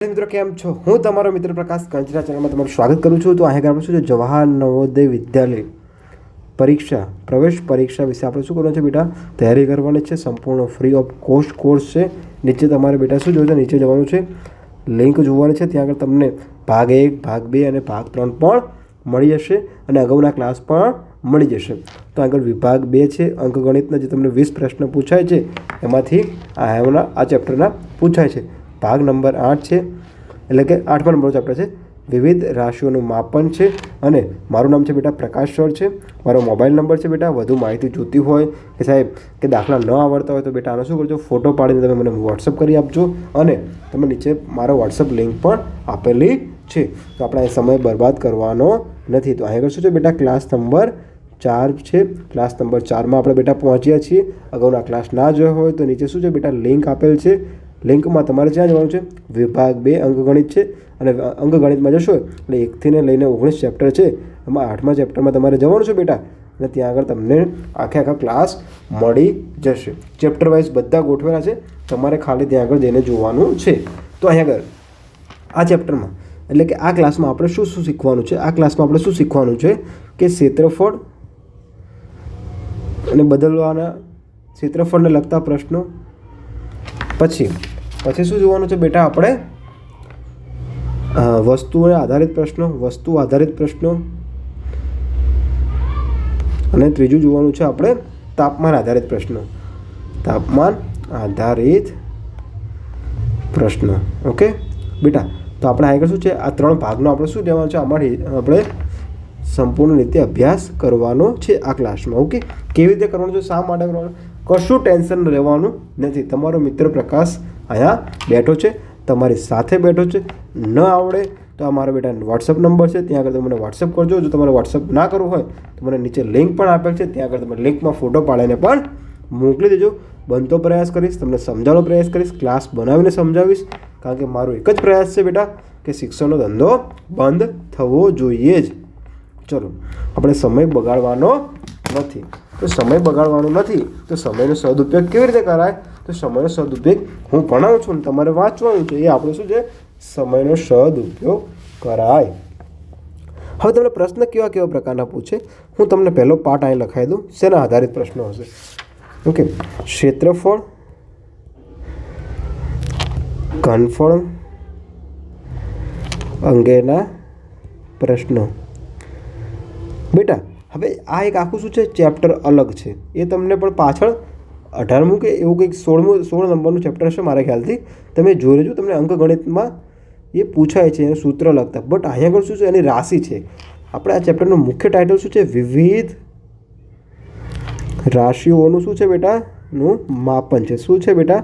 મિત્રો કેમ છો? હું તમારો મિત્ર પ્રકાશ કંચરા ચેનલમાં તમારું સ્વાગત કરું છું. તો અહીંયા આપણે શું છે, જવાહર નવોદય વિદ્યાલય પરીક્ષા પ્રવેશ પરીક્ષા વિશે આપણે શું કરવાનું છે બેટા, તૈયારી કરવાની છે. સંપૂર્ણ ફ્રી ઓફ કોસ્ટ કોર્સ છે. નીચે તમારે બેટા શું જોયું છે, નીચે જવાનું છે, લિંક જોવાની છે. ત્યાં આગળ તમને ભાગ 1, ભાગ 2 અને ભાગ 3 પણ મળી જશે અને અગાઉના ક્લાસ પણ મળી જશે. તો આગળ વિભાગ 2 છે, અંકગણિતના જે તમને 20 પ્રશ્ન પૂછાય છે એમાંથી આ ચેપ્ટરના પૂછાય છે. ભાગ નંબર 8 છે, એટલે કે 8મા નંબરનો ચેપ્ટર છે, વિવિધ રાશિઓનું માપન છે. અને મારું નામ છે બેટા પ્રકાશ સર છે. મારો મોબાઈલ નંબર છે બેટા. વધુ માહિતી જોતી હોય કે સાહેબ કે દાખલા ન આવડતા હોય તો બેટા આનો શું કરજો, ફોટો પાડીને તમે મને વોટ્સઅપ કરી આપજો. અને તમે નીચે મારો વોટ્સઅપ લિંક પણ આપેલી છે. તો આપણે સમય બરબાદ કરવાનો નથી. તો અહીંયા શું છે બેટા, ક્લાસ નંબર 4 છે. ક્લાસ નંબર 4માં આપણે બેટા પહોંચ્યા છીએ. અગાઉના ક્લાસ ના જોયો હોય તો નીચે શું છે બેટા, લિંક આપેલ છે. લિંકમાં તમારે જ્યાં જવાનું છે, વિભાગ 2 અંકગણિત છે. અને અંકગણિતમાં જશો એટલે 1થી લઈને 19 ચેપ્ટર છે. એમાં 8મા ચેપ્ટરમાં તમારે જવાનું છે બેટા. અને ત્યાં આગળ તમને આખા ક્લાસ મળી જશે. ચેપ્ટર વાઇઝ બધા ગોઠવેલા છે. તમારે ખાલી ત્યાં આગળ જઈને જોવાનું છે. તો અહીંયા આગળ આ ચેપ્ટરમાં એટલે કે આ ક્લાસમાં આપણે શું શીખવાનું છે, આ ક્લાસમાં આપણે શું શીખવાનું છે કે ક્ષેત્રફળ અને બદલવાના ક્ષેત્રફળને લગતા પ્રશ્નો. પછી શું જોવાનું છે બેટા, આપણે વસ્તુઓને આધારિત પ્રશ્નો, વસ્તુ આધારિત પ્રશ્નો. અને ત્રીજું જોવાનું છે આપણે તાપમાન આધારિત પ્રશ્નો, તાપમાન આધારિત પ્રશ્નો. ઓકે બેટા, તો આપણે આગળ શું છે, આ 3 ભાગનો આપણે શું લેવાનું છે, આપણે સંપૂર્ણ રીતે અભ્યાસ કરવાનો છે આ ક્લાસમાં. ઓકે, કેવી રીતે કરવાનો છે, શા માટે કરવાનો, કશું ટેન્શન રહેવાનું નથી. તમારો મિત્ર પ્રકાશ અહીંયા બેઠો છે, તમારી સાથે બેઠો છે. ન આવડે તો આ મારો બેટા વોટ્સઅપ નંબર છે, ત્યાં આગળ તમે મને વોટ્સઅપ કરજો. જો તમારે વોટ્સઅપ ના કરવું હોય તો મને નીચે લિંક પણ આપેલ છે, ત્યાં આગળ તમે લિંકમાં ફોટો પાડીને પણ મોકલી દેજો. બનતો પ્રયાસ કરીશ, તમને સમજાવવાનો પ્રયાસ કરીશ, ક્લાસ બનાવીને સમજાવીશ. કારણ કે મારો એક જ પ્રયાસ છે બેટા કે શિક્ષણનો ધંધો બંધ થવો જોઈએ જ. ચલો, આપણે સમય બગાડવાનો નથી. તો સમય બગાડવાનો નથી તો સમયનો સદુપયોગ કેવી રીતે કરાય? તો સમયનો સદુપયોગ હું ભણાવું છું ને તમારે વાંચવાનું છે. એ આપણે શું છે, સમયનો સદુપયોગ કરાય. હવે તમને પ્રશ્ન કેવા પ્રકારના પૂછે, હું તમને પહેલો પાઠ અહીં લખાવી દઉં. શેના આધારિત પ્રશ્નો હશે? ઓકે, ક્ષેત્રફળ, ઘનફળ અંગેના પ્રશ્નો. બેટા હવે આ એક આખું શું છે, ચેપ્ટર અલગ છે. એ તમને પણ પાછળ 18મું કે એવું કંઈક 16 નંબરનું ચેપ્ટર હશે મારા ખ્યાલથી. તમે જોઈ લેજો, તમને અંકગણિતમાં એ પૂછાય છે એને સૂત્ર લગતા. બટ અહીંયા આગળ શું છે, એની રાશિ છે. આપણે આ ચેપ્ટરનું મુખ્ય ટાઇટલ શું છે, વિવિધ રાશિઓનું શું છે બેટા, નું માપન છે. શું છે બેટા?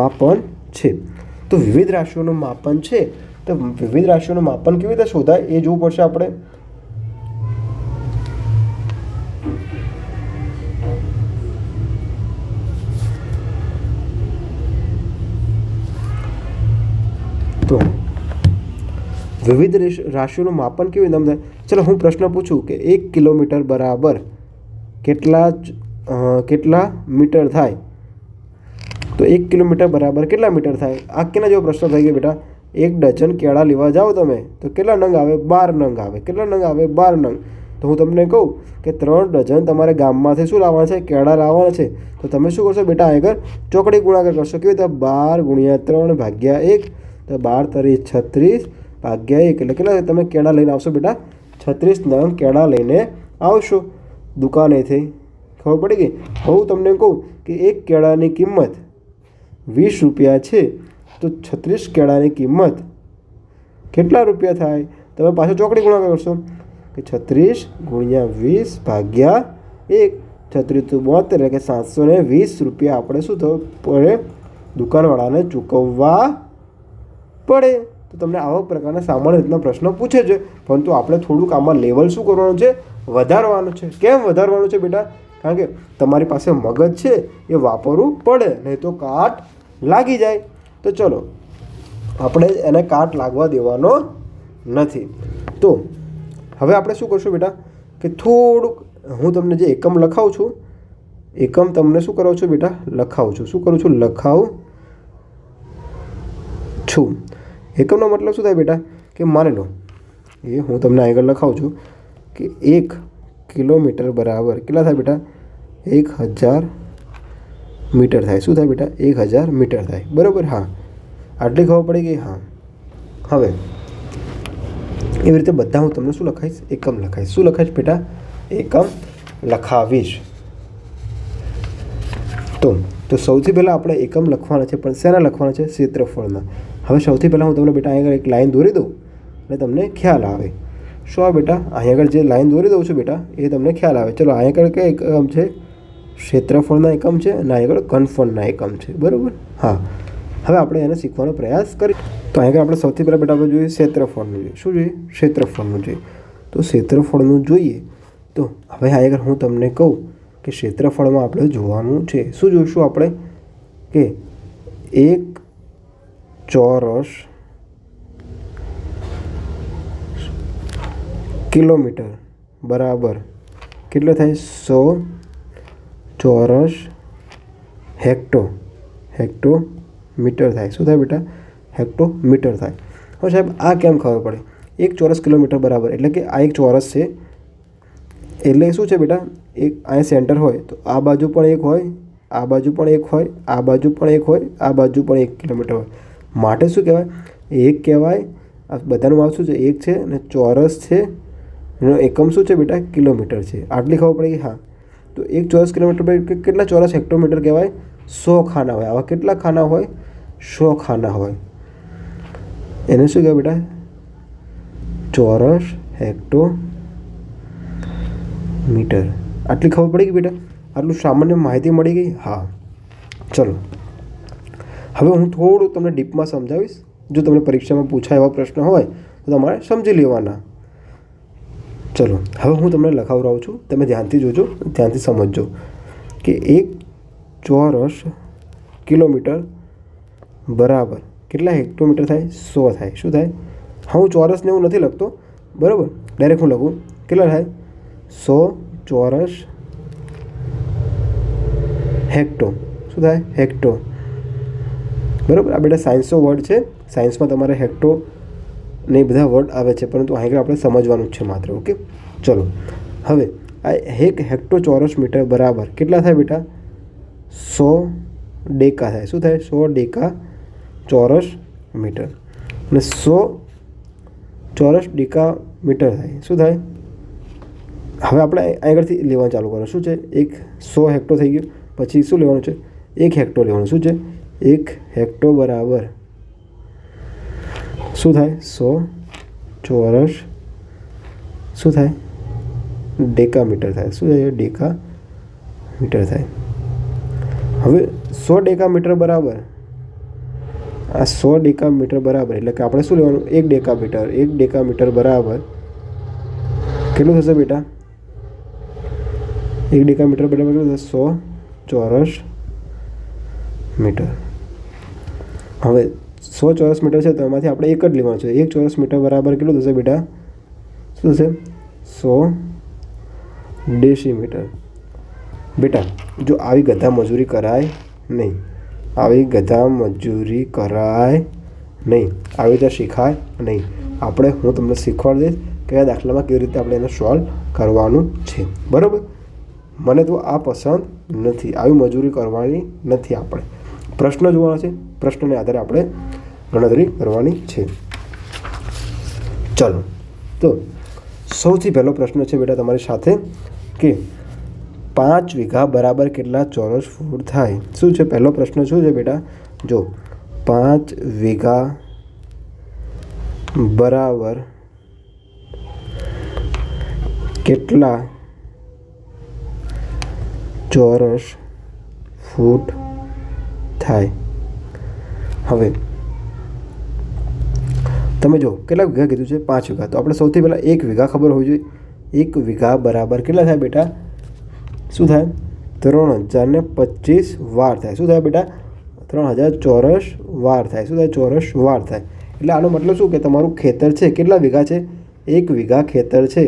માપન છે. તો વિવિધ રાશિઓનું માપન છે. તો વિવિધ રાશિઓનું માપન કેવી રીતે શોધાય એ જોવું પડશે આપણે. તો વિવિધ રાશિઓનું માપન કેવી રીતે થાય? ચલો હું પ્રશ્ન પૂછું કે 1 કિલોમીટર બરાબર કેટલા મીટર થાય? તો 1 કિલોમીટર બરાબર કેટલા મીટર થાય? આ કેના જેવો પ્રશ્ન થઈ ગયો બેટા? 1 ડઝન કેળા લેવા જાઓ તમે તો કેટલા નંગ આવે? 12 નંગ આવે. કેટલા નંગ આવે? 12 નંગ. તો હું તમને કહું કે 3 ડઝન તમારે ગામમાંથી શું લાવવાના છે? કેળા લાવવાના છે. તો તમે શું કરશો બેટા, આગળ ચોકડી ગુણાકાર કરશો. કેવી રીતે? 12 × 3 ભાગ્યા 1. તો 12 × 36 ભાગ્યા 1 એટલે કેટલા તમે કેળા લઈને આવશો બેટા? 36 નંગ કેળા લઈને આવશો દુકાનેથી. ખબર પડી ગઈ? હું તમને કહું કે 1 કેળાની કિંમત 20 રૂપિયા છે, તો 36 કેળાની કિંમત કેટલા રૂપિયા થાય? તમે પાછો ચોકડી ગુણાકાર કરશો કે 36 × 20 ભાગ્યા 1. 36 × 72 એટલે કે 720 રૂપિયા આપણે શું થવું પડે, દુકાનવાળાને ચૂકવવા પડે. તો તમને આવા પ્રકારના સામાન્ય રીતના પ્રશ્નો પૂછે છે. પરંતુ આપણે થોડુંક આમાં લેવલ શું કરવાનું છે, વધારવાનું છે. કેમ વધારવાનું છે બેટા? કારણ કે તમારી પાસે મગજ છે એ વાપરવું પડે, નહીં તો કાટ લાગી જાય. તો ચલો, આપણે એને કાટ લાગવા દેવાનો નથી. તો હવે આપણે શું કરશું બેટા કે થોડુંક હું તમને જે એકમ લખાવું છું, એકમ તમને શું કરાવું છું બેટા, લખાવું છું. શું કરું છું? લખાવું છું. એકમનો મતલબ શું થાય બેટા કે માની લો એ હું તમને આગળ લખાવું છું કે 1 કિલોમીટર બરાબર કેટલા થાય બેટા 1000 મીટર થાય. શું થાય બેટા 1000 મીટર થાય. બરાબર. હા, આટલી ખબર પડી ગઈ. હા, હવે એવી રીતે બધા હું તમને શું લખાવીશ એકમ લખાવીશ. શું લખાવીશ બેટા એકમ લખાવીશ. તો સૌથી પહેલાં આપણે એકમ લખવાના છે, પણ શેના લખવાના છે ક્ષેત્રફળના. હવે સૌથી પહેલાં હું તમને બેટા અહીં આગળ એક લાઈન દોરી દઉં અને તમને ખ્યાલ આવે. શું આવે બેટા અહીં આગળ જે લાઈન દોરી દઉં છું બેટા એ તમને ખ્યાલ આવે. ચલો અહીં આગળ કયા એકમ છે ક્ષેત્રફળના એકમ છે અને અહીં આગળ ઘનફળના એકમ છે. બરાબર. હા, હવે આપણે એને શીખવાનો પ્રયાસ કરીએ. તો અહીં આગળ આપણે સૌથી પહેલાં બેટા આપણે જોઈએ ક્ષેત્રફળનું જોઈએ. શું જોઈએ ક્ષેત્રફળનું જોઈએ. તો ક્ષેત્રફળનું જોઈએ તો હવે અહીં આગળ હું તમને કહું કે ક્ષેત્રફળમાં આપણે જોવાનું છે. શું જોઈશું આપણે કે 1 ચોરસ કિલોમીટર બરાબર કેટલો થાય 100 ચોરસ હેક્ટોમીટર થાય. શું થાય બેટા હેક્ટોમીટર થાય. હવે સાહેબ આ કેમ ખબર પડે 1 ચોરસ કિલોમીટર બરાબર એટલે કે આ એક ચોરસ છે એટલે શું છે બેટા એક અહીંયા સેન્ટર હોય તો આ બાજુ પણ એક હોય, આ બાજુ પણ એક હોય, આ બાજુ પણ એક હોય, આ બાજુ પણ 1 કિલોમીટર હોય. માટે શું કહેવાય એક કહેવાય. આ બધાનું માપ શું છે 1 છે અને ચોરસ છે એનો એકમ શું છે બેટા કિલોમીટર છે. આટલી ખબર પડી. હા, તો 1 ચોરસ કિલોમીટર કેટલા ચોરસ હેક્ટોમીટર કહેવાય 100 ખાના હોય. આવા કેટલા ખાના હોય 100 ખાના હોય. એને શું કહેવાય બેટા ચોરસ હેક્ટોમીટર. આટલી ખબર પડી ગઈ બેટા. આટલું સામાન્ય માહિતી મળી ગઈ. હા, ચલો હવે હું થોડું તમને ડીપમાં સમજાવીશ. જો તમને પરીક્ષામાં પૂછાય એવા પ્રશ્ન હોય તો તમારે સમજી લેવાના. ચલો હવે હું તમને લખાવડાવું છું, તમે ધ્યાનથી જોજો, ધ્યાનથી સમજજો કે 1 ચોરસ કિલોમીટર બરાબર કેટલા હેક્ટોમીટર થાય 100 થાય. શું થાય હા હું ચોરસને એવું નથી લખતો બરાબર, ડાયરેક્ટ હું લખું કેટલા થાય 100 ચોરસ હેક્ટો. શું થાય હેક્ટો. બરાબર. આ બેટા સાયન્સનો વર્ડ છે. સાયન્સમાં તમારે હેક્ટો ને બધા વર્ડ આવે છે, પરંતુ અહીં આપણે સમજવાનું જ છે માત્ર. ઓકે, ચલો હવે આ 1 હેક્ટો ચોરસ મીટર બરાબર કેટલા થાય બેટા 100 ડેકા થાય. શું થાય 100 ડેકા ચોરસ મીટર અને 100 ચોરસ ડેકા મીટર થાય. શું થાય હવે આપણે આગળથી લેવાનું ચાલુ કરો. શું છે 100 હેક્ટો થઈ ગયું. પછી શું લેવાનું છે 1 હેક્ટો લેવાનું. શું છે 1 હેક્ટો બરાબર શું થાય 100 ચોરસ શું થાય ડેકા મીટર થાય. શું થાય ડેકા મીટર થાય. હવે 100 ડેકા મીટર બરાબર આ 100 ડેકા મીટર બરાબર એટલે કે આપણે શું લેવાનું 1 ડેકા મીટર. 1 ડેકા મીટર બરાબર કેટલું થશે બેટા 1 ડેકા મીટર બરાબર કેટલું થશે 100 ચોરસ મીટર. હવે 100 ચોરસ મીટર છે તો એમાંથી આપણે એક જ લેવાનું છે. 1 ચોરસ મીટર બરાબર કેટલું થશે બેટા શું થશે 100 ડેસીમીટર. બેટા જો આવી ગધા મજૂરી કરાય નહીં, આવી ગધા મજૂરી કરાય નહીં, આવી રીતે શીખાય નહીં. આપણે હું તમને શીખવાડી દઈશ કયા દાખલામાં કેવી રીતે આપણે એને સોલ્વ કરવાનું છે. બરાબર. મને તો આ પસંદ નથી, આવી મજૂરી કરવાની નથી. આપણે પ્રશ્ન જોવાના છે, પ્રશ્નને આધારે આપણે ગણતરી કરવાની છે. ચલો તો સૌથી પહેલો પ્રશ્ન છે બેટા તમારી સાથે કે 5 વીઘા બરાબર કેટલા ચોરસ ફૂટ થાય. શું છે પહેલો પ્રશ્ન શું છે બેટા જો 5 વીઘા બરાબર કેટલા ચોરસ ફૂટ થાય. હવે તમે જો કેટલા વીઘા કીધું છે 5 વીઘા. તો આપણે સૌથી પહેલાં 1 વીઘા ખબર હોવી જોઈએ. 1 વીઘા બરાબર કેટલા થાય બેટા શું થાય 3025 વાર થાય. શું થાય બેટા 3000 ચોરસ વાર થાય. શું થાય ચોરસ વાર થાય. એટલે આનો મતલબ શું કે તમારું ખેતર છે કેટલા વીઘા છે 1 વીઘા ખેતર છે.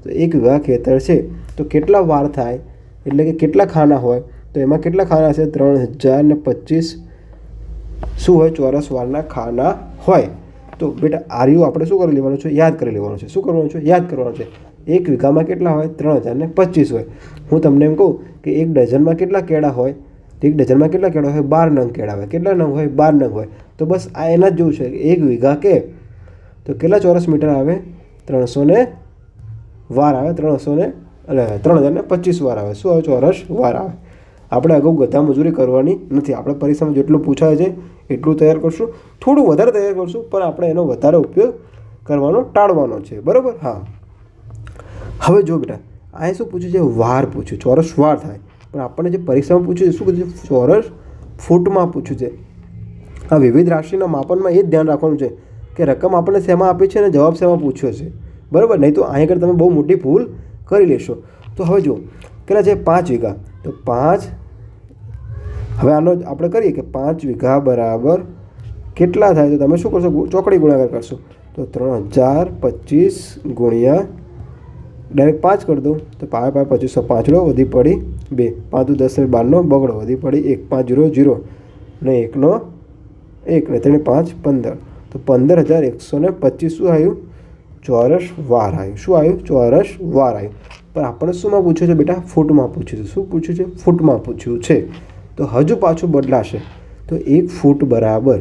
તો 1 વીઘા ખેતર છે તો કેટલા વાર થાય એટલે કે કેટલા ખાના હોય તો એમાં કેટલા ખાના હશે 3025 શું હોય ચોરસ વારના ખાના હોય. તો બેટા આર્યુ આપણે શું કરી લેવાનું છે? યાદ કરી લેવાનું છે. શું કરવાનું છે? યાદ કરવાનું છે. 1 વીઘામાં કેટલા હોય? 3025 હોય. હું તમને એમ કહું કે 1 ડઝનમાં કેટલા કેળા હોય? 1 ડઝનમાં કેટલા કેળા હોય? 12 નંગ કેળા હોય. કેટલા નંગ હોય? 12 નંગ હોય. તો બસ આ એના જ જેવું છે. 1 વીઘા કે તો કેટલા ચોરસ મીટર આવે? 300 ને વાર આવે. 3025 વાર આવે. શું આવે? ચોરસ વાર આવે. આપણે અગાઉ ગધા મજૂરી કરવાની નથી. આપણે પરીક્ષામાં જેટલું પૂછાય છે એટલું તૈયાર કરશું. થોડું વધારે તૈયાર કરશું, પણ આપણે એનો વધારે ઉપયોગ કરવાનો ટાળવાનો છે. બરાબર? હા. હવે જો બેટા, આ શું પૂછ્યું છે? વાર પૂછ્યું. ચોરસ વાર થાય. પણ આપણને જે પરીક્ષામાં પૂછ્યું છે શું કીધું છે? ચોરસ ફૂટમાં પૂછ્યું છે. આ વિવિધ રાશિના માપનમાં એ જ ધ્યાન રાખવાનું છે કે રકમ આપણને શેમાં આપી છે અને જવાબ શેમાં પૂછ્યો છે. બરાબર? નહીં તો અહીં આગળ તમે બહુ મોટી ભૂલ કરી લેશો. તો હવે જો કેટલા છે? 5 વીઘા. તો 5, હવે આનો આપણે કરીએ કે 5 વીઘા બરાબર કેટલા થાય? તો તમે શું કરશો? ચોકડી ગુણાકાર કરશો. તો 3025 ગુણ્યા ડાયરેક્ટ 5 કરી દો. તો 5 25 5 વધી પડી 2, 5 10 12 બગડો વધી પડી 1, 5 0 0 ને 1 નો 1 ને 3 5 15. તો 15125 શું આવ્યું? ચોરસ વાર આવ્યું. શું આવ્યું? ચોરસ વાર આવ્યું. પણ આપણે શુંમાં પૂછ્યું છે બેટા? ફૂટમાં પૂછ્યું છે. શું પૂછ્યું છે? ફૂટમાં પૂછ્યું છે. તો હજુ પાછું બદલાશે. તો 1 ફૂટ બરાબર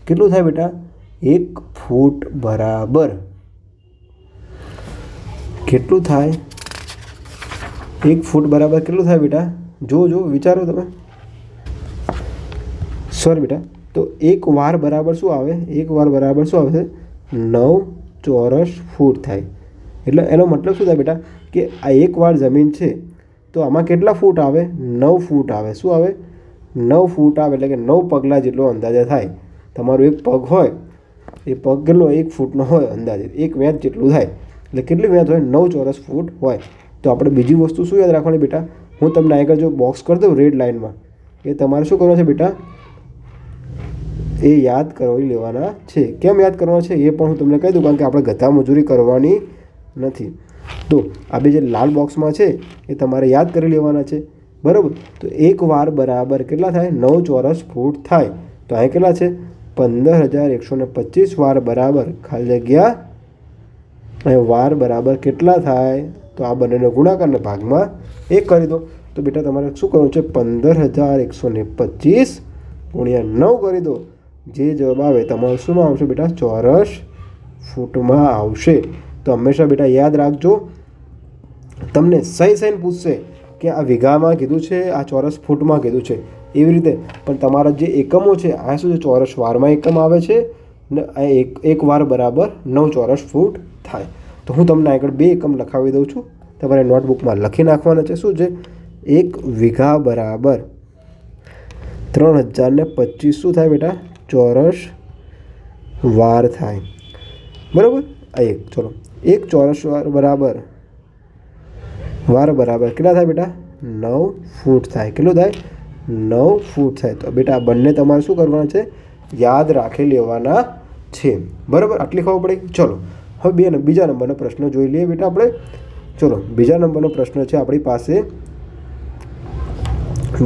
કેટલું થાય બેટા? 1 ફૂટ બરાબર કેટલું થાય? 1 ફૂટ બરાબર કેટલું થાય બેટા? જો વિચારો તમે. સોરી બેટા. તો 1 વાર બરાબર શું આવે? 1 વાર બરાબર શું આવે છે? 9 ચોરસ ફૂટ થાય. એટલે એનો મતલબ શું થાય બેટા? કે આ 1 વાર જમીન છે તો આમાં કેટલા ફૂટ આવે? 9 ફૂટ આવે. શું આવે? 9 ફૂટ આવે. એટલે કે 9 પગલાં જેટલો અંદાજે થાય. તમારો એક પગ હોય, એ પગ કેટલો? 1 ફૂટનો હોય અંદાજે. 1 વેંત જેટલું થાય. એટલે કેટલી વેંત હોય? 9 ચોરસ ફૂટ હોય. તો આપણે બીજી વસ્તુ શું યાદ રાખવાની બેટા? હું તમને આગળ જો બોક્સ કરી દઉં રેડ લાઇનમાં, એ તમારે શું કરવાનું છે બેટા? એ યાદ કરી લેવાના છે. કેમ યાદ કરવાના છે એ પણ હું તમને કહી દઉં, કારણ કે આપણે ગધા મજૂરી કરવાની નથી. તો આ બે જે લાલ બોક્સમાં છે એ તમારે યાદ કરી લેવાના છે. બરાબર? તો 1 વાર બરાબર કેટલા થાય? 9 ચોરસ ફૂટ થાય. તો અહીં કેટલા છે? 15125 વાર બરાબર ખાલી જગ્યા અહીં વાર બરાબર કેટલા થાય? તો આ બંનેનો ગુણાકારને ભાગમાં 1 કરી દો. તો બેટા તમારે શું કરવાનું છે? 15125 ગુણ્યા 9 કરી દો. જે જવાબ આવે તમારે શુંમાં આવશે બેટા? ચોરસ ફૂટમાં આવશે. તો હંમેશા બેટા યાદ રાખજો, તમને સહી પૂછશે કે આ વીઘામાં કીધું છે, આ ચોરસ ફૂટમાં કીધું છે. એવી રીતે પણ તમારા જે એકમો છે આ શું છે? ચોરસ વારમાં એકમ આવે છે ને આ 1 વાર બરાબર 9 ચોરસ ફૂટ થાય. તો હું તમને આગળ 2 એકમ લખાવી દઉં છું. તમારે નોટબુકમાં લખી નાખવાના છે. શું છે? 1 વીઘા બરાબર 3025 શું થાય બેટા? ચોરસ વાર થાય. બરાબર? આ 1 ચલો 1 ચોરસ વાર બરાબર કેટલા થાય બેટા? 9 ફૂટ થાય. કેટલું થાય? 9 ફૂટ થાય. તો બેટા આ બંને તમારે શું કરવાના છે? યાદ રાખી લેવાના છે. બરાબર? આટલી ખબર પડી? ચલો હવે બીજા નંબરનો પ્રશ્ન જોઈ લઈએ બેટા આપણે. ચલો બીજા નંબરનો પ્રશ્ન છે આપણી પાસે.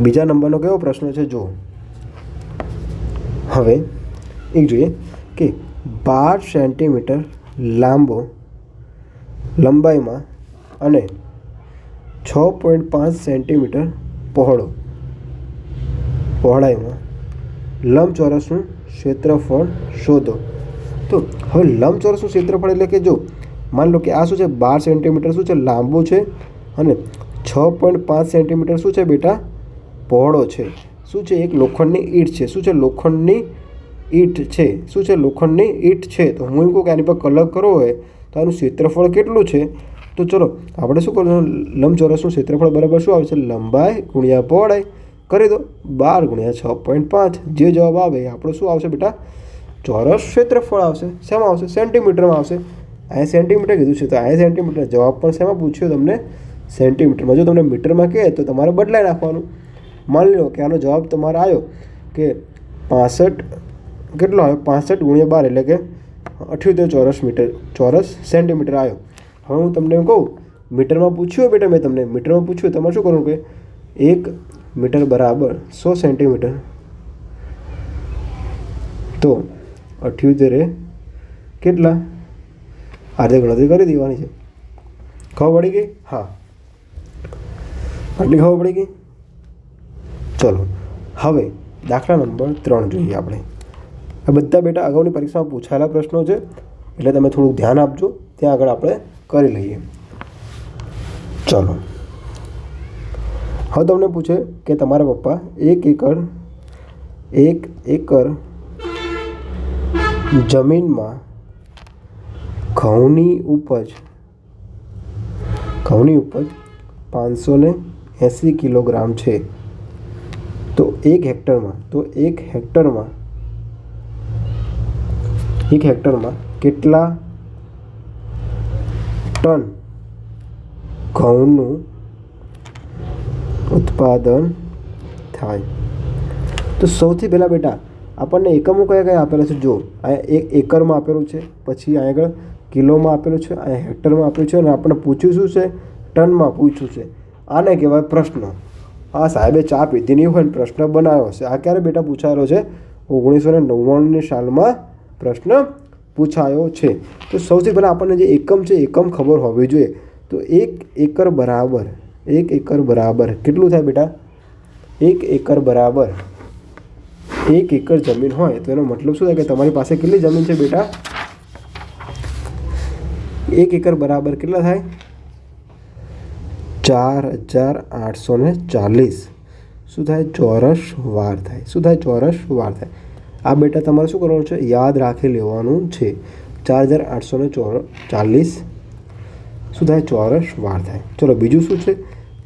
બીજા નંબરનો કેવો પ્રશ્ન છે? જો હવે એક જોઈએ કે 12 સેન્ટીમીટર લાંબો લંબાઈમાં અને 6.5 સેન્ટીમીટર પહોળાઈમાં લંબચોરસનું ક્ષેત્રફળ શોધો. તો હવે લંબચોરસનું ક્ષેત્રફળ એટલે કે જો માની લો કે આ શું છે? 12 સેન્ટીમીટર શું છે? લાંબો છે અને 6.5 સેન્ટીમીટર શું છે બેટા? પહોળો છે. શું છે? એક લોખંડની ઈંટ છે. શું છે? લોખંડની ઈંટ છે. શું છે? લોખંડની ઈંટ છે. તો હું એમ કહું કે આની પર કલર કરવો હોય તો આનું ક્ષેત્રફળ કેટલું છે? તો ચલો આપણે શું કરવાનું? લંબચોરસનું ક્ષેત્રફળ બરાબર શું આવે છે? લંબાઈ ગુણ્યા પહોળાઈ કરી દો. 12 ગુણ્યા 6.5. જે જવાબ આવે એ આપણો શું આવશે બેટા? ચોરસ ક્ષેત્રફળ આવશે. શેમાં આવશે? સેન્ટીમીટરમાં આવશે. અહીં સેન્ટીમીટર કીધું છે તો અહીં સેન્ટીમીટર. જવાબ પણ શેમાં પૂછ્યો તમને? સેન્ટીમીટરમાં. જો તમને મીટરમાં કહે તો તમારે બદલાઈ નાખવાનું. માની લો કે આનો જવાબ તમારે આવ્યો કે 65 કેટલો આવ્યો? 65 ગુણ્યા 12 એટલે કે 78 ચોરસ સેન્ટીમીટર આવ્યો. હવે હું તમને એમ કહું મીટરમાં પૂછ્યું બેટા, મેં તમને મીટરમાં પૂછ્યું, તમારે શું કરવું કે 1 મીટર બરાબર 100 સેન્ટીમીટર. તો 78 કેટલા? આ રીતે ગણતરી કરી દેવાની છે. ખબર પડી ગઈ? હા, આટલી ખબર પડી ગઈ. ચલો હવે દાખલા નંબર 3 જોઈએ આપણે. આ બધા બેટા અગાઉની પરીક્ષામાં પૂછાયેલા પ્રશ્નો છે, એટલે તમે થોડુંક ધ્યાન આપજો. ત્યાં આગળ આપણે કરી લઈએ. ચલો, હવે તમને પૂછે કે તમારા પપ્પા 1 એકર જમીનમાં ઘઉંની ઉપજ 580 કિલોગ્રામ છે. તો 1 હેક્ટરમાં કેટલા ટન ઘઉંનું ઉત્પાદન થાય? તો સૌથી પહેલાં બેટા આપણને એકમો કયા કયા આપેલા છે? જો અહીંયા 1 એકરમાં આપેલું છે, પછી અહીંયા આગળ કિલોમાં આપેલું છે, અહીંયા હેક્ટરમાં આપેલું છે, અને આપણને પૂછ્યું શું છે? ટનમાં પૂછ્યું છે. આને કહેવાય પ્રશ્ન. આ સાહેબે ચા પીધી નહીં હોય ને પ્રશ્ન બનાવ્યો છે. આ ક્યારે બેટા પૂછાયેલો છે? 1999ની સાલમાં પ્રશ્ન પૂછાયો છે. તો સૌથી પહેલાં આપણને જે એકમ છે એકમ ખબર હોવી જોઈએ. તો 1 એકર બરાબર કેટલું થાય બેટા? 1 એકર બરાબર 1 એકર જમીન હોય તો એનો મતલબ શું થાય કે તમારી પાસે કેટલી જમીન છે બેટા? 1 એકર બરાબર કેટલા થાય? 4840 શું થાય? ચોરસ વાર થાય. શું થાય? ચોરસ વાર થાય. આ બેટા તમારે શું કરવાનું છે? યાદ રાખી લેવાનું છે. 4840 શું થાય? ચોરસ વાર થાય. ચલો બીજું શું છે?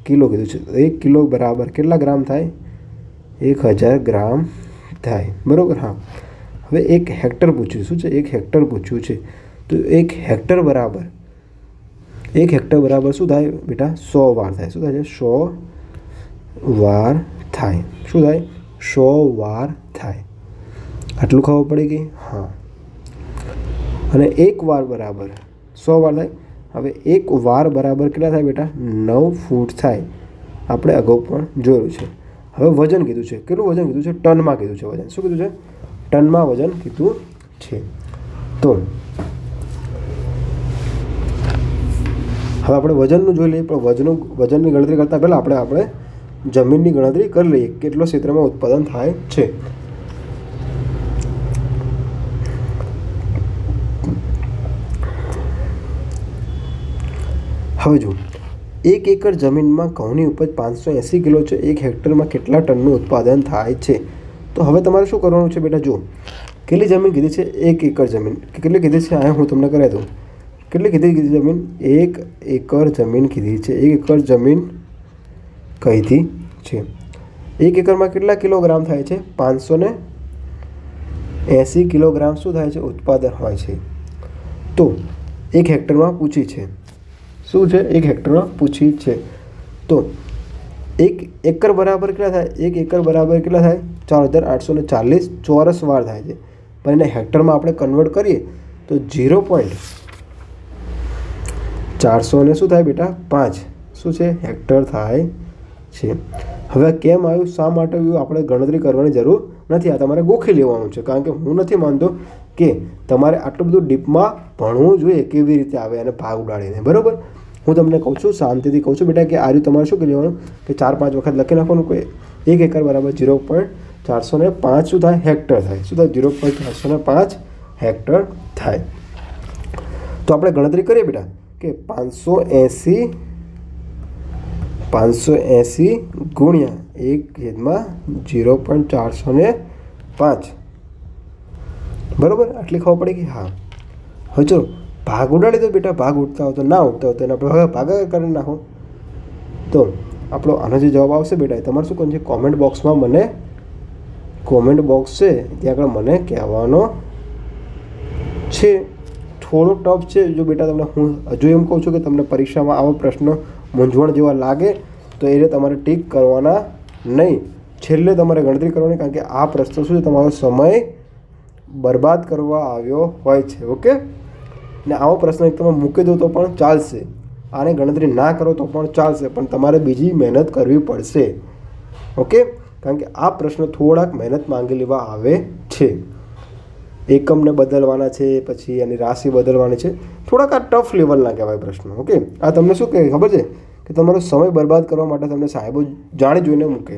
કિલો કીધું છે. 1 કિલો બરાબર કેટલા ગ્રામ થાય? 1000 ગ્રામ થાય. બરાબર? હા. હવે 1 હેક્ટર પૂછ્યું. શું છે? 1 હેક્ટર પૂછ્યું છે. તો 1 હેક્ટર બરાબર શું થાય બેટા? 100 વાર થાય. શું થાય છે? 100 વાર થાય. શું થાય? 100 વાર થાય. આટલું ખબર પડી ગઈ? હા. અને 1 વાર બરાબર 100 વાર થાય. હવે 1 વાર બરાબર કેટલા થાય બેટા? 9 ફૂટ થાય. આપણે અગાઉ પણ જોયું છે. હવે વજન કીધું છે. કેટલું વજન કીધું છે? ટનમાં કીધું છે વજન. શું કીધું છે? ટનમાં વજન કીધું છે. તો હવે આપણે વજનનું જોઈ લઈએ, પણ વજનની ગણતરી કરતાં પહેલાં આપણે જમીનની ગણતરી કરી લઈએ. કેટલો ક્ષેત્રમાં ઉત્પાદન થાય છે? હવે જો 1 એકર જમીનમાં ઘઉંની ઉપજ 580 કિલો છે. 1 હેક્ટરમાં કેટલા ટનનું ઉત્પાદન થાય છે? તો હવે તમારે શું કરવાનું છે બેટા? જો કેટલી જમીન કીધી છે? 1 એકર જમીન. કેટલી કીધી છે? અહીંયા હું તમને કરાવી દઉં. કેટલી કીધી જમીન? 1 એકર જમીન કીધી છે. 1 એકર જમીન કીધી છે. 1 એકરમાં કેટલા કિલોગ્રામ થાય છે? 580 કિલોગ્રામ શું થાય છે? ઉત્પાદન હોય છે. તો 1 હેક્ટરમાં પૂછી છે. શું છે? 1 હેક્ટરમાં પૂછી છે. તો 1 એકર બરાબર કેટલા થાય? 1 એકર બરાબર કેટલા થાય? 4840 ચોરસ વાર થાય છે. પણ એને હેક્ટરમાં આપણે કન્વર્ટ કરીએ તો 0.400 ને શું થાય બેટા? 5 શું છે? હેક્ટર થાય છે. હવે કેમ આવ્યું? શા માટે આવ્યું? આપણે ગણતરી કરવાની જરૂર નથી. આ તમારે ગોખી લેવાનું છે. કારણ કે હું નથી માનતો કે તમારે આટલું બધું ડીપમાં ભણવું જોઈએ કેવી રીતે આવે અને ભાગ ઉડાડીને. બરાબર? હું તમને કહું છું, શાંતિથી કહું છું બેટા કે આ રહ્યું તમારે શું કરી લેવાનું કે 4-5 વખત લખી નાખવાનું. કોઈ 1 એકર બરાબર 0.405 શું થાય? હેક્ટર થાય. શું થાય? 0.405 હેક્ટર થાય. તો આપણે ગણતરી કરીએ બેટા કે 580 ગુણ્યા 1/0.405. બરાબર? આટલી ખબર પડી ગઈ? હા. હવે ચલો ભાગ ઉડાડી દો બેટા. ભાગ ઉડતા હોય તો ના ઉડતા હોય તો એને આપણે ભાગાકાર કરી નાખો. તો આપણો આનો જે જવાબ આવશે બેટા એ તમારે શું કરવાનું છે? કોમેન્ટ બોક્સ છે ત્યાં આગળ મને કહેવાનો છે. થોડો ટફ છે જો બેટા. તમને હું હજુ એમ કહું છું કે તમને પરીક્ષામાં આવા પ્રશ્નો મૂંઝવણ જેવા લાગે તો એ તમારે ટીક કરવાના નહીં. છેલ્લે તમારે ગણતરી કરવાની. કારણ કે આ પ્રશ્ન શું છે? તમારો સમય બરબાદ કરવા આવ્યો હોય છે. ઓકે? ને આવો પ્રશ્ન એક તમે મૂકી દો તો પણ ચાલશે. આને ગણતરી ના કરો તો પણ ચાલશે, પણ તમારે બીજી મહેનત કરવી પડશે. ઓકે? કારણ કે આ પ્રશ્ન થોડાક મહેનત માંગી લેવા આવે છે. એકમને બદલવાના છે, પછી એની રાશિ બદલવાની છે. થોડાક આ ટફ લેવલના કહેવાય પ્રશ્નો. ઓકે, આ તમને શું કહે ખબર છે કે તમારો સમય બરબાદ કરવા માટે તમને સાહેબો જાણી જોઈને મૂકે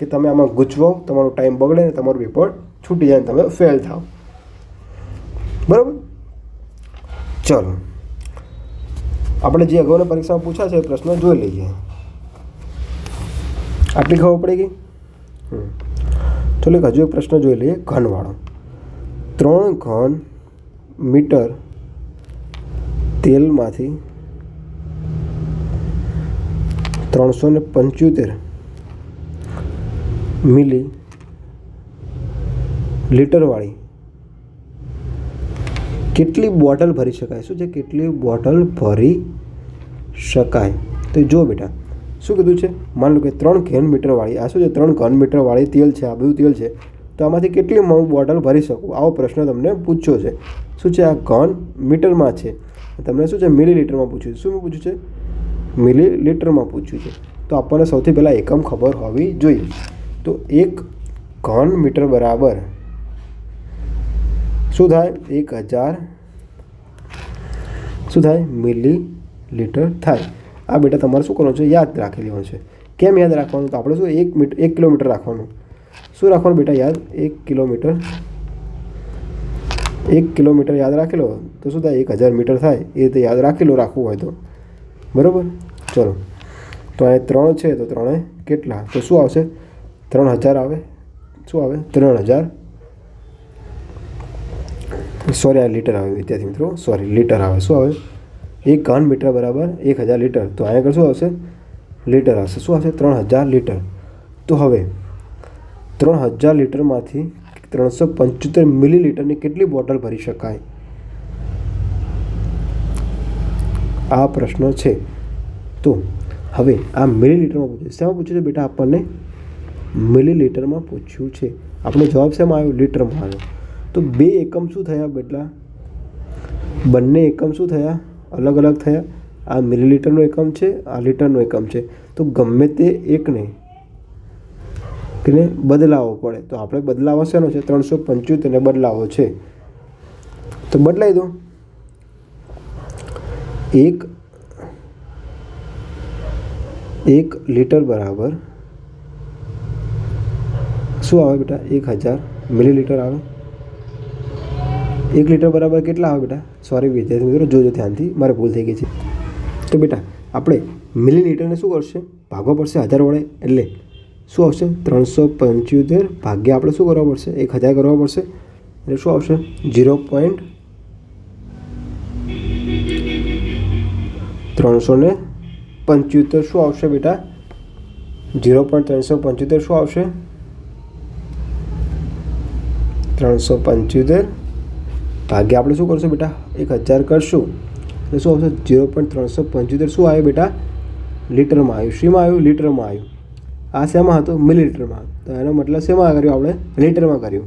કે તમે આમાં ગૂંચવો, તમારો ટાઈમ બગડે ને તમારું પેપર છૂટી જાય ને તમે ફેલ થાવ. બરાબર. ચલો, આપણે જે અગાઉની પરીક્ષામાં પૂછ્યા છે એ પ્રશ્નો જોઈ લઈએ. આટલી ખબર પડી ગઈ. ચલો, હજુ એક પ્રશ્ન જોઈ લઈએ ઘનવાળો. 3 ઘન મીટર તેલમાંથી 375 મિલી લીટરવાળી કેટલી બોટલ ભરી શકાય? શું છે? કેટલી બોટલ ભરી શકાય? તો જો બેટા શું કીધું છે, માન લો કે 3 ઘન મીટરવાળી, આ શું છે 3 ઘન મીટરવાળી તેલ છે, આ બધું તેલ છે, તો આમાંથી કેટલી બોટલ ભરી શકું? આવો પ્રશ્ન તમને પૂછ્યો છે. શું છે? આ ઘન મીટરમાં છે, તમને શું છે મિલીલીટરમાં પૂછ્યું છે. શું પૂછ્યું છે? મિલીલીટરમાં પૂછ્યું છે. તો આપણને સૌથી પહેલાં એકમ ખબર હોવી જોઈએ. તો 1 ઘન મીટર બરાબર શું થાય? 1000 શું થાય? મિલીલીટર થાય. આ બેટા તમારે શું કરવાનું છે? યાદ રાખી લેવાનું છે. કેમ યાદ રાખવાનું? તો આપણે શું 1 કિલોમીટર રાખવાનું. શું રાખવાનું બેટા? યાદ 1 કિલોમીટર. 1 કિલોમીટર યાદ રાખી લો તો શું થાય? 1000 મીટર થાય. એ રીતે યાદ રાખી લો, રાખવું હોય તો. બરાબર. ચલો, તો અહીં 3 છે તો 3 કેટલા? તો શું આવશે? 3000 આવે. શું આવે? 3000. સોરી, આ લીટર આવે વિદ્યાર્થી મિત્રો, સોરી લીટર આવે. શું આવે? 1 ઘન મીટર બરાબર 1000 લીટર. તો અહીંયા આગળ શું આવશે? લીટર આવશે. શું આવશે? 3000 લીટર. તો હવે 3000 લીટરમાંથી 375 મિલીલીટરની કેટલી બોટલ ભરી શકાય? આ પ્રશ્ન છે. તો હવે આ મિલીલીટરમાં પૂછ્યું. શેમાં પૂછ્યું છે બેટા? આપણને મિલીલીટરમાં પૂછ્યું છે. આપણો જવાબ શેમાં આવ્યો? લીટરમાં આવ્યો. તો બે એકમ શું થયા બેટા? બંને એકમ શું થયા? અલગ અલગ થયા. આ મિલીલીટરનો એકમ છે, આ લીટરનો એકમ છે. તો ગમે તે એકને બદલાવો પડે. તો આપણે બદલાવો શેનો છે? 375 ને બદલાવો છે. તો બદલાઈ દો. 1 લીટર બરાબર શું આવે બેટા? 1000 મિલીલીટર આવે. 1 લીટર બરાબર કેટલા આવે બેટા? સોરી વિદ્યાર્થી મિત્રો, જોજો ધ્યાનથી, મારે ભૂલ થઈ ગઈ છે. તો બેટા આપણે મિલીલીટરને શું કરશે? ભાગવા પડશે 1000 વડે. એટલે શું આવશે? 375 ભાગ્યા આપણે શું કરવા પડશે? 1000 કરવા પડશે. એટલે શું આવશે? 0.375 શું આવશે બેટા? 0.375 શું આવશે? 375 ભાગ્યા આપણે શું કરશું બેટા? 1000 કરશું એટલે શું આવશે? 0.375 શું આવ્યું બેટા? લીટરમાં આવ્યું. શેમાં આવ્યું? લીટરમાં આવ્યું. આ શેમાં હતું? મિલીલીટરમાં. તો એનો મતલબ શેમાં કર્યું? આપણે લીટરમાં કર્યું.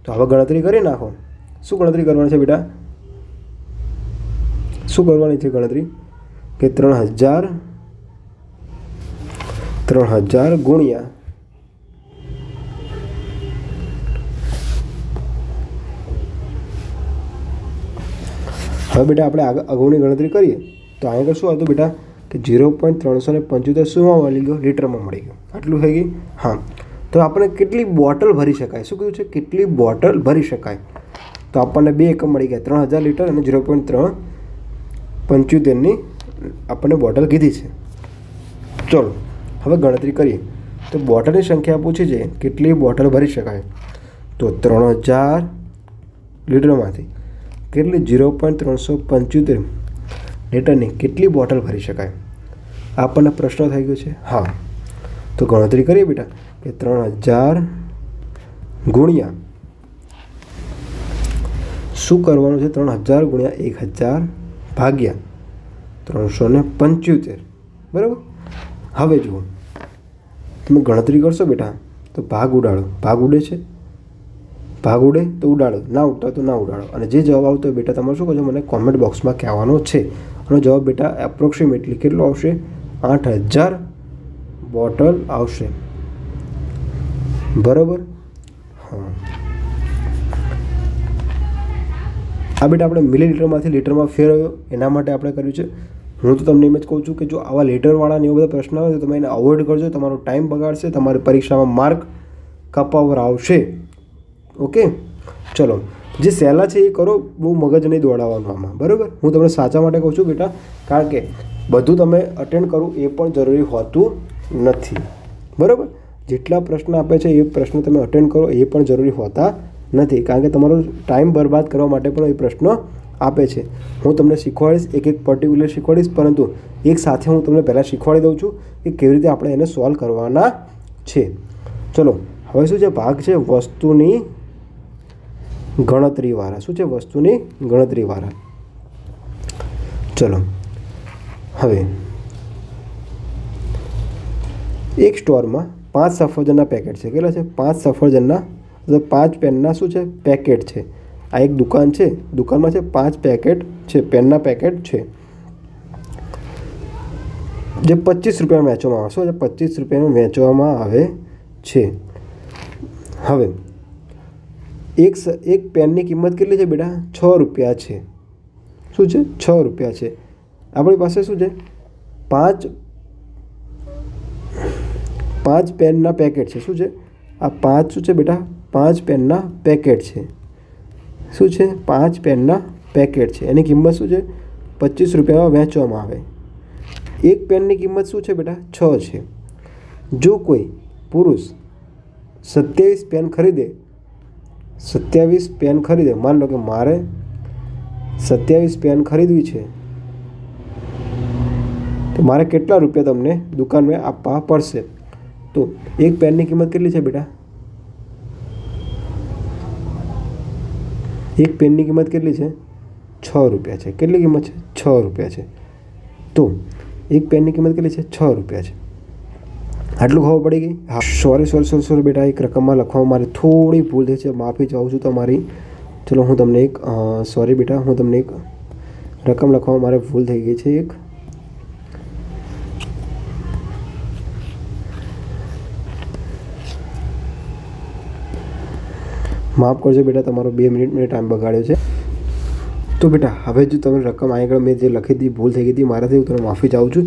તો હવે ગણતરી કરી નાખો. શું ગણતરી કરવાની છે બેટા? શું કરવાની છે ગણતરી? કે 3000 ગુણ્યા હવે બેટા આપણે અગાઉની ગણતરી કરીએ તો આગળ શું હતું બેટા? કે 0.375 શુંમાં મળી ગયો? લીટરમાં મળી ગયો. આટલું થઈ ગયું. હા, તો આપણે કેટલી બોટલ ભરી શકાય? શું કીધું છે? કેટલી બોટલ ભરી શકાય? તો આપણને બે એકમ મળી ગયા, 3000 લીટર અને 0.375ની આપણને બોટલ કીધી છે. ચલો હવે ગણતરી કરીએ. તો બોટલની સંખ્યા પૂછી છે, કેટલી બોટલ ભરી શકાય? તો 3000 લીટરમાંથી કેટલી? 0.375 લીટરની કેટલી બોટલ ભરી શકાય? આપણને પ્રશ્ન થઈ ગયો છે. હા, તો ગણતરી કરીએ બેટા કે 3000 ગુણ્યા શું કરવાનું છે? 3000 ગુણ્યા 1000 ભાગ્યા 375. બરાબર. હવે જુઓ, તમે ગણતરી કરશો બેટા તો ભાગ ઉડાડો. ભાગ ઉડે છે? ભાગ ઉડે તો ઉડાડો, ના ઉડતા તો ના ઉડાડો. અને જે જવાબ આવતો હોય બેટા તમારે શું કરજો? મને કોમેન્ટ બોક્સમાં કહેવાનો છે. અને જવાબ બેટા એપ્રોક્સિમેટલી કેટલો આવશે? 8000 બોટલ આવશે. બરાબર. હા, આ બેટા આપણે મિલીલીટરમાંથી લીટરમાં ફેરવ્યો એના માટે આપણે કર્યું છે. હું તો તમને એમ જ કહું છું કે જો આવા લીટરવાળા ને એવા બધા પ્રશ્ન આવે તો તમે એને અવોઇડ કરજો. તમારો ટાઈમ બગાડશે, તમારી પરીક્ષામાં માર્ક કપાવર આવશે. ઓકે, ચલો જે સહેલા છે એ કરો, બહુ મગજ નહીં દોડાવવાનું આમાં, બરાબર. હું તમને સાચા માટે કહું છું બેટા, કારણ કે બધું તમે અટેન્ડ કરવું એ પણ જરૂરી હોતું નથી, બરાબર. જેટલા પ્રશ્ન આપે છે એ પ્રશ્ન તમે અટેન્ડ કરો એ પણ જરૂરી હોતા નથી, કારણ કે તમારો ટાઈમ બરબાદ કરવા માટે પણ એ પ્રશ્નો આપે છે. હું તમને શીખવાડીશ, એક એક પર્ટિક્યુલર શીખવાડીશ, પરંતુ એક સાથે હું તમને પહેલાં શીખવાડી દઉં છું કે કેવી રીતે આપણે એને સોલ્વ કરવાના છે. ચલો હવે શું છે, ભાગ છે વસ્તુની ગણતરીવાળા. શું છે? વસ્તુની ગણતરીવાળા. ચલો હવે એક સ્ટોરમાં 5 સફરજનના પેકેટ છે. કેટલા છે? 5 સફરજનના, 5 પેનના શું છે? પેકેટ છે. આ એક દુકાન છે, દુકાનમાં છે 5 પેકેટ છે, પેનના પેકેટ છે, જે 25 રૂપિયામાં વેચવામાં આવે. શું છે? 25 રૂપિયામાં વેચવામાં આવે છે. હવે એક પેનની કિંમત કેટલી છે બેટા? 6 રૂપિયા છે. શું છે? 6 રૂપિયા છે. આપણી પાસે શું છે? 5 પેનના પેકેટ છે. શું છે? આ 5 શું છે બેટા? 5 પેનના પેકેટ છે. શું છે? 5 પેનના પેકેટ છે. એની કિંમત શું છે? 25 રૂપિયામાં વેચવામાં આવે. એક પેનની કિંમત શું છે બેટા? 6 છે. જો કોઈ પુરુષ 27 પેન ખરીદે, 27 પેન ખરીદે, માન લો કે મારે 27 પેન ખરીદવી છે, તો મારે કેટલા રૂપિયા તમને દુકાનમાં આપવા પડશે? તો એક પેનની કિંમત કેટલી છે બેટા? એક પેનની કિંમત કેટલી છે? 6 રૂપિયા છે. કેટલી કિંમત છે? 6 રૂપિયા છે. તો એક પેનની કિંમત કેટલી છે? 6 રૂપિયા છે. આટલું ખબર પડી ગઈ? હા. સોરી બેટા, એક રકમમાં લખવામાં મારી થોડી ભૂલ થઈ છે, માફી ચાહું છું તમારી. ચલો હું તમને એક સોરી બેટા, હું તમને એક રકમ લખવામાં મારે ભૂલ થઈ ગઈ છે. એક માફ કરજો બેટા, તમારો 2 મિનિટ મેં ટાઈમ બગાડ્યો છે. તો બેટા હવે જો તમે રકમ આગળ મેં જે લખી હતી ભૂલ થઈ ગઈ હતી મારાથી, હું તમને માફી ચાહું છું.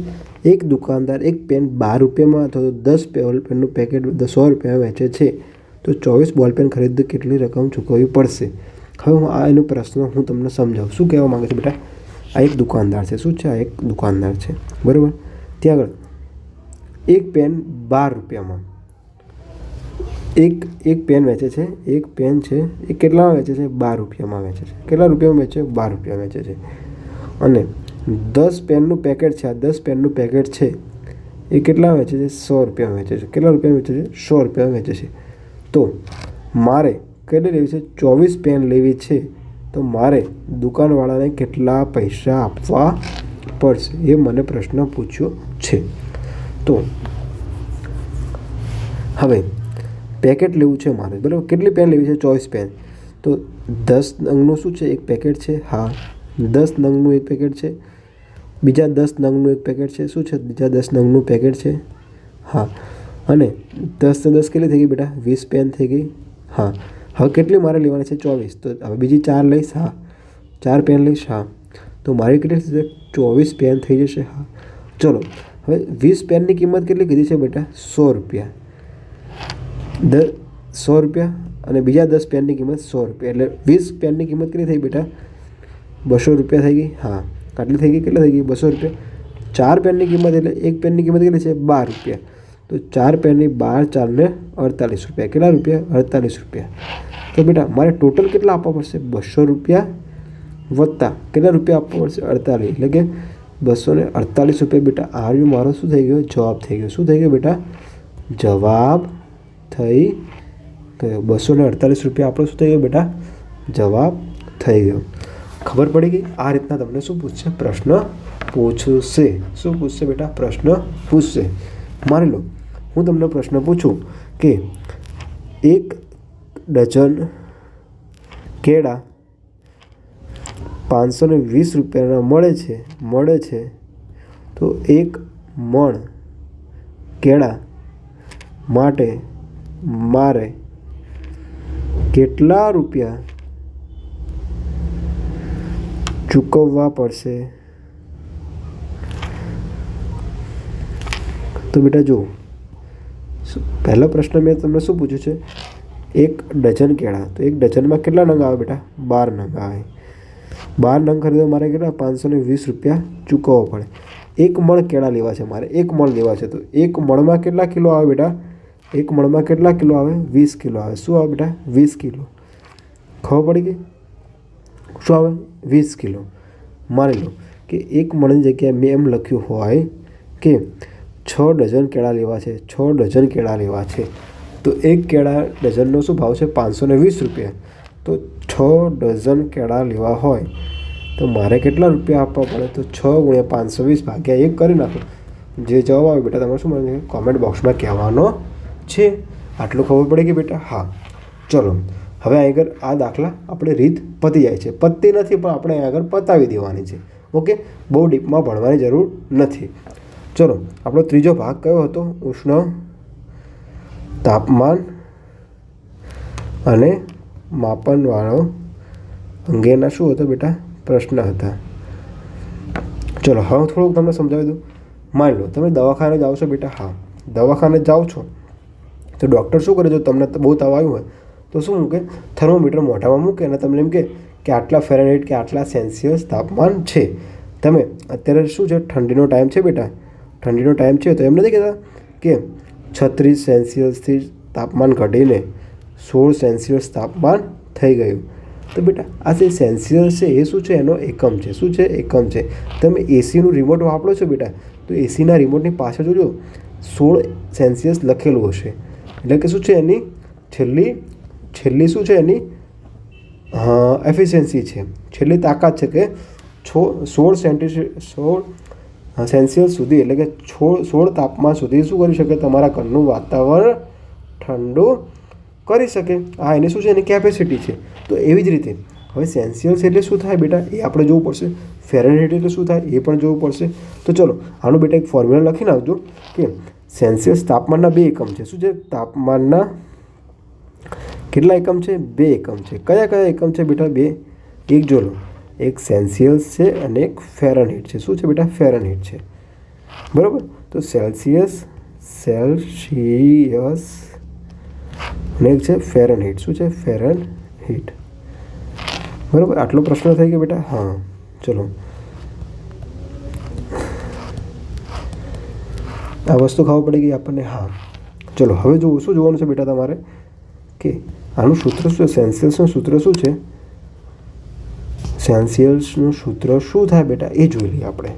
એક દુકાનદાર એક પેન 12 રૂપિયામાં અથવા તો 10 બોલપેનનું પેકેટ 100 રૂપિયામાં વેચે છે, તો 24 બોલપેન ખરીદે કેટલી રકમ ચૂકવવી પડશે? હવે હું આ એનો પ્રશ્ન હું તમને સમજાવું. શું કહેવા માગે છે બેટા? આ એક દુકાનદાર છે. શું છે? આ એક દુકાનદાર છે, બરાબર. ત્યાં આગળ એક પેન 12 રૂપિયામાં એક પેન વેચે છે. એક પેન છે એ કેટલામાં વેચે છે? 12 રૂપિયામાં વેચે છે. કેટલા રૂપિયામાં વેચે? 12 રૂપિયામાં વેચે છે. અને 10 પેનનું પેકેટ છે, આ 10 પેનનું પેકેટ છે એ કેટલા વેચે છે? 100 રૂપિયામાં વેચે છે. કેટલા રૂપિયામાં વેચે છે? 100 રૂપિયામાં વેચે છે. તો મારે કેટલી લેવી છે? 24 પેન લેવી છે, તો મારે દુકાનવાળાને કેટલા પૈસા આપવા પડશે? એ મને પ્રશ્ન પૂછ્યો છે. તો હવે પેકેટ લેવું છે મારે, બરાબર. કેટલી પેન લેવી છે? 24 પેન. તો 10 નંગનું શું છે? એક પેકેટ છે. હા, 10 નંગનું એક પેકેટ છે. બીજા 10 નંગનું એક પેકેટ છે. શું છે? બીજા 10 નંગનું પેકેટ છે. હા, અને 10 ને 10 કેટલી થઈ ગઈ બેટા? 20 પેન થઈ ગઈ. હા, હવે કેટલી મારે લેવાની છે? 24. તો હવે બીજી 4 લઈશ. હા, 4 પેન લઈશ. હા, તો મારી કેટલી થશે? 24 પેન થઈ જશે. હા, ચલો હવે 20 પેનની કિંમત કેટલી કીધી છે બેટા? 100 રૂપિયા. 100 રૂપિયા અને બીજા 10 પેનની કિંમત 100 રૂપિયા, એટલે 20 પેનની કિંમત કેટલી થઈ બેટા? 200 રૂપિયા થઈ ગઈ. હા, આટલી થઈ ગઈ. કેટલી થઈ ગઈ? 200 રૂપિયા. 4 પેનની કિંમત એટલે એક પેનની કિંમત કેટલી છે? 12 રૂપિયા. તો 4 પેનની 12, 4 ને 48 રૂપિયા. કેટલા રૂપિયા? 48 રૂપિયા. તો બેટા મારે ટોટલ કેટલા આપવા પડશે? 200 રૂપિયા વત્તા કેટલા રૂપિયા આપવા પડશે? 48, એટલે કે 248 રૂપિયા. બેટા આ રહ્યો મારો શું થઈ ગયો? જવાબ થઈ ગયો. શું થઈ ગયો બેટા? જવાબ થઈ ગયો. 248 રૂપિયા આપણો શું થઈ ગયો બેટા? જવાબ થઈ ગયો. ખબર પડી ગઈ? આ રીતના તમને શું પૂછશે? પ્રશ્ન પૂછશે. શું પૂછશે બેટા? પ્રશ્ન પૂછશે. માની લો હું તમને પ્રશ્ન પૂછું કે 1 ડઝન કેળા 520 રૂપિયાના મળે છે, તો 1 મણ કેળા માટે મારે કેટલા રૂપિયા ચૂકવવા પડશે. તો બેટા જુઓ, પહેલો પ્રશ્ન મેં તમને શું પૂછ્યું છે, 1 ડઝન કેળા. તો 1 ડઝનમાં કેટલા નંગ આવે બેટા? 12 નંગ આવે. 12 નંગ ખરીદવા મારે કેટલા? 520 રૂપિયા ચૂકવવા પડે. 1 મણ કેળા લેવા છે મારે, 1 મણ લેવા છે. તો 1 મણમાં કેટલા કિલો આવે બેટા? 1 મણમાં કેટલા કિલો આવે? 20 કિલો આવે. શું આવે બેટા? 20 કિલો. ખબર પડી ગઈ? શું આવે? 20 કિલો. માની લો કે 1 મણની જગ્યાએ મેં એમ લખ્યું હોય કે 6 ડઝન કેળા લેવા છે. 6 ડઝન કેળા લેવા છે. તો 1 કેળા ડઝનનો શું ભાવ છે? 520 રૂપિયા. તો 6 ડઝન કેળા લેવા હોય તો મારે કેટલા રૂપિયા આપવા પડે? તો 6 × 520 ભાગ્યા 1 કરી નાખો. જે જવાબ આવે બેટા તમારે શું મળે? કોમેન્ટ બોક્સમાં કહેવાનો છે. આટલું ખબર પડી ગઈ બેટા? હા. ચલો હવે આગળ આ દાખલા આપણે રીત પતી જાય છે. પતતી નથી પણ આપણે આગળ પતાવી દેવાની છે. ઓકે, બહુ ડીપમાં ભણવાની જરૂર નથી. ચલો આપણો ત્રીજો ભાગ કયો હતો? ઉષ્ણ તાપમાન અને માપનવાળો અંગેના શું હતો બેટા? પ્રશ્ન હતા. ચલો હવે થોડુંક તમને સમજાવી દઉં. માની લો તમે દવાખાને જાઓ છો બેટા. હા, દવાખાને જાઓ છો તો ડૉક્ટર શું કરે? જો તમને બહુ તાવ આવ્યું હોય તો શું મૂકે? થર્મોમીટર મોઢામાં મૂકે અને તમને એમ કે આટલા ફેરનહીટ કે આટલા સેલ્સિયસ તાપમાન છે. તમે અત્યારે શું છે? ઠંડીનો ટાઈમ છે બેટા. ઠંડીનો ટાઈમ છે તો એમ નથી કહેતા કે 36 સેલ્સિયસથી તાપમાન ઘટીને 16 સેલ્સિયસ તાપમાન થઈ ગયું. તો બેટા આ જે સેલ્સિયસ છે એ શું છે? એનો એકમ છે. શું છે? એકમ છે. તમે એસીનું રિમોટ વાપરો છો બેટા, તો એસીના રિમોટની પાછળ જોજો 16 સેલ્સિયસ લખેલું હશે. એટલે કે શું છે? એની છેલ્લી શું છે? એની એફિશિયન્સી છે, છેલ્લી તાકાત છે કે 16 સેલ્સિયસ સુધી, એટલે કે 16 તાપમાન સુધી શું કરી શકે? તમારા ઘરનું વાતાવરણ ઠંડુ કરી શકે. આ એની શું છે? એની કેપેસિટી છે. તો એવી જ રીતે હવે સેલ્સિયસ એટલે શું થાય બેટા? એ આપણે જોવું પડશે. ફેરનહીટ એટલે શું થાય? એ પણ જોવું પડશે. તો ચલો આનું બેટા એક ફોર્મ્યુલા લખી નાખજો કે સેલ્સિયસ તાપમાનના 2 એકમ છે. શું છે? તાપમાનના કેટલા એકમ છે? 2 એકમ છે. કયા કયા એકમ છે બેટા? 2. એક જો લો, એક સેલ્સિયસ છે અને એક ફેરનહીટ છે. શું છે બેટા? ફેરનહીટ છે. બરાબર. તો સેલ્સિયસ અને એક છે ફેરનહીટ. શું છે? ફેરનહીટ. બરાબર. આટલો પ્રશ્ન થઈ ગયો બેટા? હા. ચલો આ વસ્તુ ખબર પડી ગઈ આપણને? હા. ચલો હવે શું જોવાનું છે બેટા તમારે કે આનું સૂત્ર શું છે? સેલ્સિયસનું સૂત્ર શું છે? સેલ્સિયસનું સૂત્ર શું થાય બેટા? એ જોઈ લઈએ આપણે.